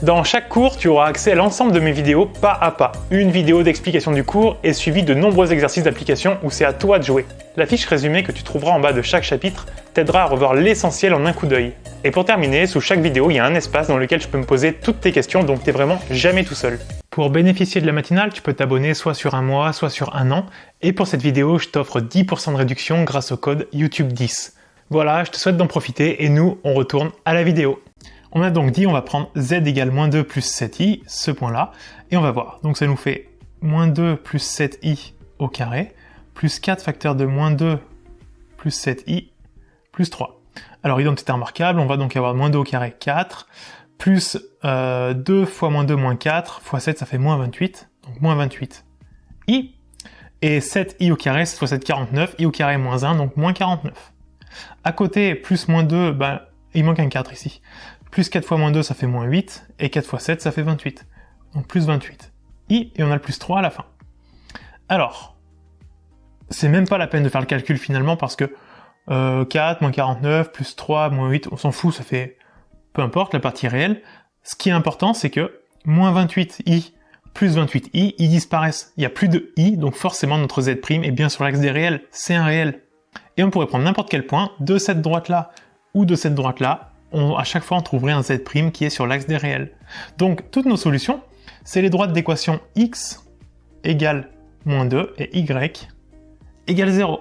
Dans chaque cours, tu auras accès à l'ensemble de mes vidéos pas à pas. Une vidéo d'explication du cours est suivie de nombreux exercices d'application où c'est à toi de jouer. La fiche résumée que tu trouveras en bas de chaque chapitre t'aidera à revoir l'essentiel en un coup d'œil. Et pour terminer, sous chaque vidéo, il y a un espace dans lequel tu peux me poser toutes tes questions, donc t'es vraiment jamais tout seul. Pour bénéficier de la matinale, tu peux t'abonner soit sur un mois, soit sur un an. Et pour cette vidéo, je t'offre 10% de réduction grâce au code YouTube10. Voilà, je te souhaite d'en profiter et nous, on retourne à la vidéo. On a donc dit, on va prendre z égale moins 2 plus 7i, ce point-là, et on va voir. Donc ça nous fait moins 2 plus 7i au carré, plus 4 facteur de moins 2 plus 7i, plus 3. Alors identité remarquable, on va donc avoir moins 2 au carré 4, plus 2 fois moins 2 moins 4, fois 7 ça fait moins 28, donc moins 28i, et 7i au carré, cette fois c'est 49, i au carré moins 1, donc moins 49. À côté, plus moins 2, ben, il manque un 4 ici. Plus 4 fois moins 2, ça fait moins 8, et 4 fois 7, ça fait 28. Donc plus 28. Et on a le plus 3 à la fin. Alors, c'est même pas la peine de faire le calcul finalement, parce que 4, moins 49, plus 3, moins 8, on s'en fout, ça fait... Peu importe, la partie réelle. Ce qui est important, c'est que moins 28i plus 28i, ils disparaissent. Il n'y a plus de i, donc forcément notre z' est bien sur l'axe des réels. C'est un réel. Et on pourrait prendre n'importe quel point, de cette droite-là ou de cette droite-là, à chaque fois on trouverait un z' qui est sur l'axe des réels. Donc toutes nos solutions, c'est les droites d'équation x égale moins 2 et y égale 0.